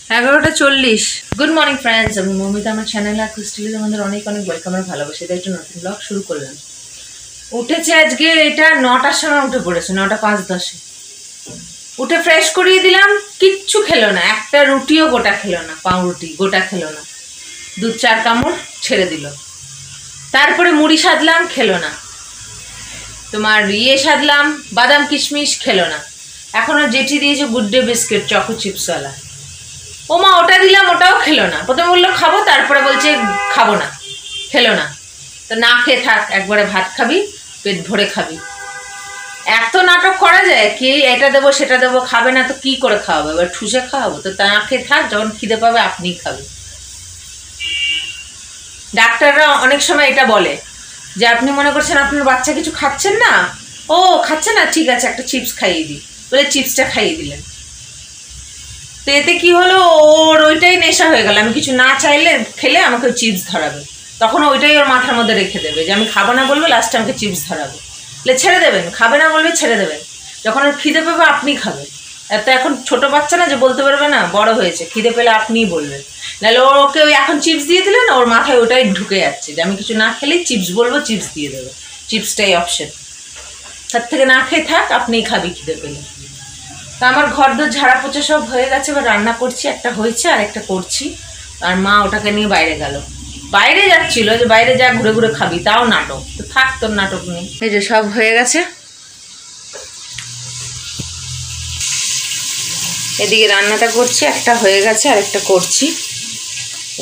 11:40। Good morning friends, আমি মৌমিতা। আমার চ্যানেলে ক্রিস্টালে তোমাদের অনেক অনেক ওয়েলকাম আর ভালোবাসা। এটা একটা নতুন ব্লগ শুরু করলাম। উঠেছে আজকে, এটা 9টার সময় উঠে পড়েছে, 9টা 5-10-এ উঠে ফ্রেশ করিয়ে দিলাম। কিচ্ছু খেলো না, একটা রুটিও গোটা খেলো না, পাউরুটি গোটা খেলো না, 2-4 কামড় ছেড়ে দিল। তারপরে মুড়ি সাজলাম, খেলো না। তোমার সাজলাম, বাদাম কিশমিশ, খেলো না। এখনো জেঠি দিয়েছে গুড ডে বিস্কিট, চকো চিপসওয়ালা। ও মা, ওটা দিলাম, ওটাও খেলো না। প্রথমে বললো খাবো, তারপরে বলছে খাবো না, খেলো না। তো না খেয়ে থাক, একবারে ভাত খাবি, পেট ভরে খাবি। এত নাটক করা যায়? কি এটা দেবো সেটা দেবো, খাবে না তো কি করে খাওয়াবো? এবার ঠুসে খাওয়াবো? তো না খেয়ে থাক, যখন খিদে পাবে আপনিই খাবে। ডাক্তাররা অনেক সময় এটা বলে যে আপনি মনে করছেন আপনার বাচ্চা কিছু খাচ্ছেন না, ও খাচ্ছে না, ঠিক আছে একটা চিপস খাইয়ে দিই, বলে চিপসটা খাইয়ে দিলেন। তো এতে কি হলো, ওর ওইটাই নেশা হয়ে গেল। আমি কিছু না চাইলে খেলে আমাকে চিপস ধরাবে, তখন ওইটাই ওর মাথার মধ্যে রেখে দেবে যে আমি খাবো না বলবে, লাস্টে আমাকে চিপস ধরাবে। ছেড়ে দেবেন, খাবে না বলবে ছেড়ে দেবেন, যখন ওর খিদে পেবে আপনি খাবেন। এত এখন ছোট বাচ্চা না যে বলতে পারবে না, বড় হয়েছে, খিদে পেলে আপনিই বলবেন। নাহলে ওকে এখন চিপস দিয়ে দিলেন, ওর মাথায় ওটাই ঢুকে যাচ্ছে যে আমি কিছু না খেলেই চিপস বলবো, চিপস দিয়ে দেবে, চিপসটাই অপশন। তার থেকে না খেয়ে থাক, আপনিই খাবি খিদে পেলে। তা আমার ঘর দোর ঝাড়া পোছা সব হয়ে গেছে, এবার রান্না করছি, একটা হয়েছে আর একটা করছি। আর মা ওটাকে নিয়ে বাইরে গেল, বাইরে যাচ্ছিল যে বাইরে যা ঘুরে ঘুরে খাবি, তাও নাটক। তো থাক, তোর নাটক নেই। এই যে সব হয়ে গেছে, এদিকে রান্নাটা করছি, একটা হয়ে গেছে আর একটা করছি।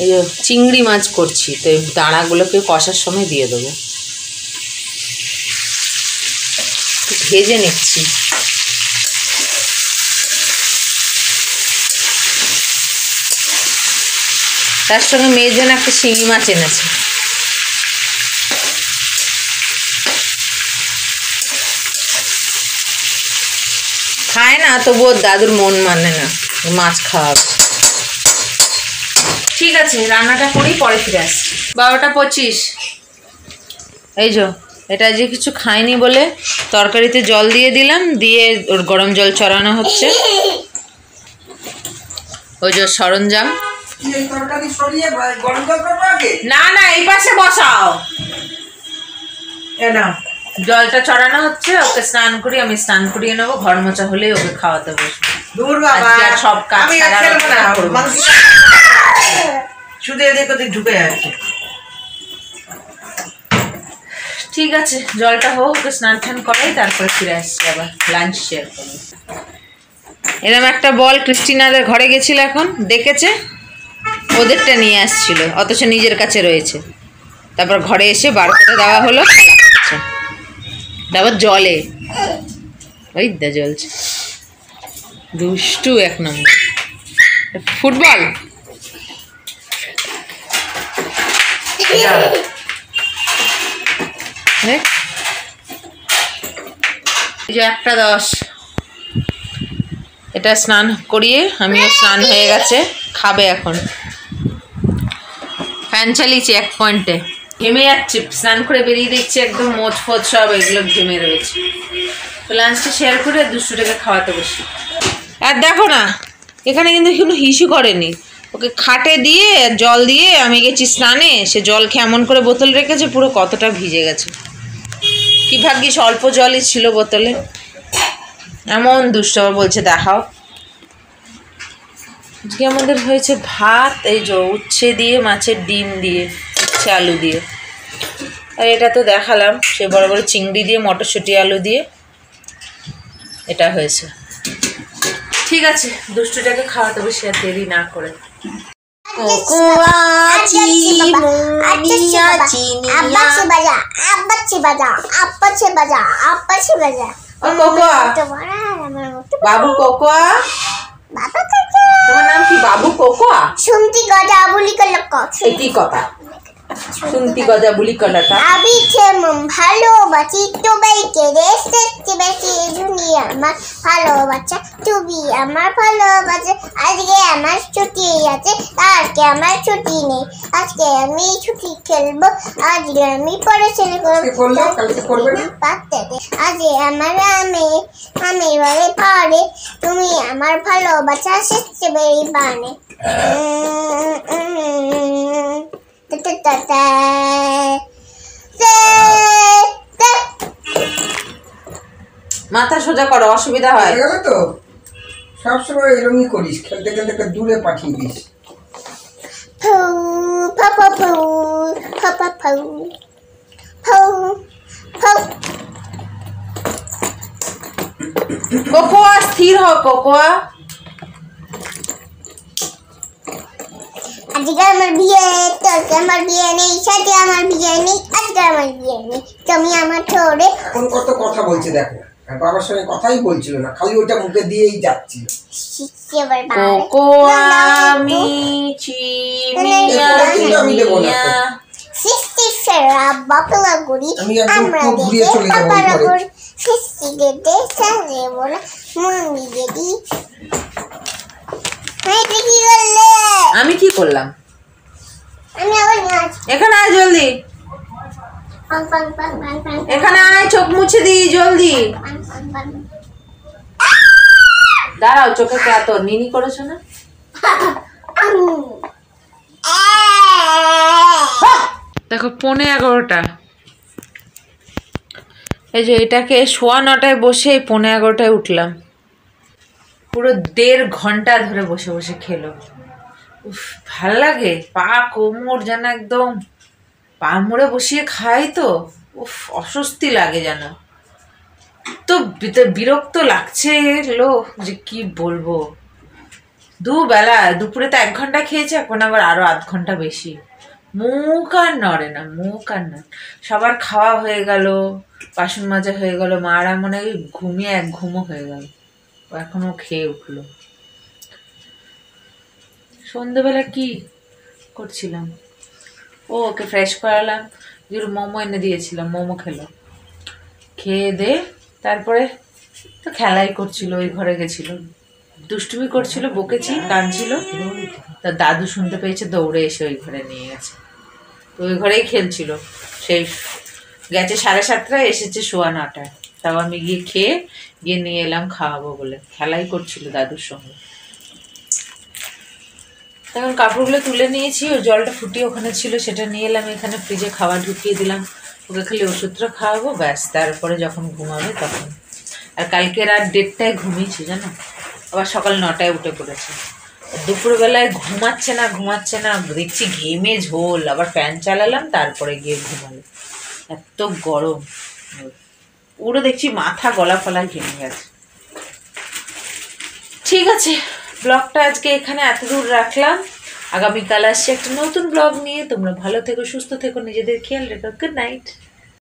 এই যে চিংড়ি মাছ করছি, তো এই দাঁড়াগুলোকে কষার সময় দিয়ে দেবো, ভেজে নিচ্ছি। তার সঙ্গে মেয়ের জন্য একটা শিঙি মাছ এনেছে। খায় না, তবুও দাদুর মন মানে না মাছ খাওয়াবে। ঠিক আছে, রান্নাটা করি, পরে ফিরে আসছি। 12:25। এই যে এটা যে কিছু খায়নি বলে তরকারিতে জল দিয়ে দিলাম, দিয়ে ওর গরম জল চড়ানো হচ্ছে। ওই যে সরঞ্জাম, না না এই পাশে বসাও, জলটা চড়ানো হচ্ছে। ওকে স্নান করি, আমি স্নান করিয়ে নেবো, ঘর মোছা হলেই ওকে খাওয়াতে বসবো। সব কাজ শুধু এদিক ওদিক ঢুকে যাচ্ছে। ঠিক আছে, জলটা হোক, ওকে স্নান টান করাই, তারপরে ফিরে আসছি, আবার লাঞ্চ শেয়ার করবো। এরকম একটা বল ক্রিস্টিনাদের ঘরে গেছিল, এখন ডেকেছে, ওদেরটা নিয়ে আসছিল, অথচ নিজের কাছে রয়েছে। তারপর ঘরে এসে বার করে দেওয়া হলো, খেলা করছে। তারপর জলে ওই দা জ্বলছে, দুষ্টু এক নম্বর। ফুটবল এই যে 1:10, এটা স্নান করিয়ে আমিও স্নান হয়ে গেছে, খাবে এখন। ফ্যান চালিয়েছি 1 পয়েন্টে, ঘেমে যাচ্ছে, স্নান করে বেরিয়ে দেখছি একদম মোচ ফোচ সব এগুলো ঘেমে রয়েছে। তো লাঞ্চটা শেয়ার করে দুষ্টুটাকে খাওয়াতে বসি। আর দেখো না, এখানে কিন্তু কোনো হিসু করেনি, ওকে খাটে দিয়ে জল দিয়ে আমি গেছি স্নানে, সে জল খেয়ে এমন করে বোতল রেখেছে, পুরো কতটা ভিজে গেছে। কি ভাগ্যিস অল্প জলই ছিল বোতলে, এমন দুষ্ট। আবার বলছে দেখাও। আজকে আমাদের হয়েছে ভাত, এই যে উচ্ছে দিয়ে, মাছের ডিম দিয়ে, উচ্ছে আলু দিয়ে। আর এটা তো দেখালাম, সে বড় বড় চিংড়ি দিয়ে, মটরশুঁটি আলু দিয়ে এটা হয়েছে। ঠিক আছে, দুষ্টুটাকে খাওয়াতে বসে আর দেরি না করে। বাবু কোকোয়া, তোমার নাম কি? বাবু কোকোয়া। শুনতি কথা বলি কল কি কথা? শুনতি গজা বুলি কলাটা আমি যেমন ভালোবাসি সবাইকে রেসেছি বেশি দুনিয়া আমার ভালোবাসা তুমি আমার ভালোবাসা আজকে আমার ছুটি আছে আজকে আমার ছুটি নেই আজকে আমি ছুটি খেলবো আজকে আমি পড়াশোনা করবো আজকে আমার আমি বলে পারে তুমি আমার ভালোবাসা শেষে বেরি বানে মাথা সোজা করো, অসুবিধা হয়। গেল তো সবসময় এরকমই করিস, খেলতে খেলতে দূরে পাঠিয়ে দিস। কোকোয়া স্থির হও, কোকোয়া। আজকে আমার বিয়ে, তোকে আমার বিয়ে নেই, সাথে আমার বিয়ে নেই, আজকে আমার বিয়ে নেই, তুমি আমার ছোড়ে। এখন কত কথা বলছে দেখো, আর বাবার সঙ্গে কথাই বলছিল না, খালি ওটা মুখে দিয়েই যাচ্ছিল। কোকোয়া মিচি মিয়া মিয়া সৃষ্টি সেরা বাকলাগুড়ি আমরা দেখে আবার আবার সৃষ্টি গেটে সাজে বলে মন্দিরে দি। কি করলে? আমি কি করলাম? আমি আবার নাচ। এখানে আয় জলদি, পাং পাং পাং পাং পাং। এখানে আয়, চোখ মুছে দি জলদি। পাং পাং পাং। দাঁড়াও, চোখে কে এত নিনি করেছো না? দেখো 11:15। এই যে এটাকে 9:15 বসে 11:15 উঠলাম। পুরো 1.5 ঘন্টা ধরে বসে বসে খেলো। উফ, ভাল লাগে। পা কোমর যেন একদম পা মুড়ে বসিয়ে খাই তো, উফ অস্বস্তি লাগে যেন। তো বিরক্ত লাগছে লোক যে কি বলবো। দুবেলা, দুপুরে তো 1 ঘন্টা খেয়েছে, এখন আবার আরো আধ ঘন্টা বেশি। মুখ আর নড়ে না, মুখ আর নড়ে। সবার খাওয়া হয়ে গেল, বাসন মাজা হয়ে গেল, মারা মনে হয় ঘুমিয়ে এক ঘুমো হয়ে গেল। এখনো খেয়ে উঠলো। সন্ধ্যেবেলা কি করছিলাম? ও ওকে ফ্রেশ করালাম, দুটো মোমো এনে দিয়েছিলাম, মোমো খেলো। খেয়ে দে তারপরে তো খেলাই করছিল, ওই ঘরে গেছিল, দুষ্টুমি করছিল, বকেছি, কাঁদছিল। তার দাদু শুনতে পেয়েছে, দৌড়ে এসে ওই ঘরে নিয়ে গেছে। তো ওই ঘরেই খেলছিল। সেই গেছে 7:30, এসেছে 9:15। তাও আমি গিয়ে নিয়ে এলাম খাওয়াবো বলে। খেলাই করছিল দাদুর সঙ্গে। তখন কাপড়গুলো তুলে নিয়েছি, ওই জলটা ফুটিয়ে ওখানে ছিল, সেটা নিয়ে এলাম এখানে, ফ্রিজে খাবার ঢুকিয়ে দিলাম। ওকে খালি ওষুধটা খাওয়াবো, ব্যাস। তারপরে যখন ঘুমাবে তখন। আর কালকে রাত 1:30টায় ঘুমিয়েছি জানো, আবার সকাল 9টায় উঠে পড়েছে। দুপুরবেলায় ঘুমাচ্ছে না, দেখছি ঘেমে ঝোল, আবার ফ্যান চালালাম, তারপরে গিয়ে ঘুমালো। এত গরম, পুরো দেখছি মাথা গলা ফলা ঘেমে গেছে। ঠিক আছে, ব্লগটা আজকে এখানে এত দূর রাখলাম। আগামীকাল আসছে একটা নতুন ব্লগ নিয়ে। তোমরা ভালো থেকো, সুস্থ থেকো, নিজেদের খেয়াল রেখো। Good night.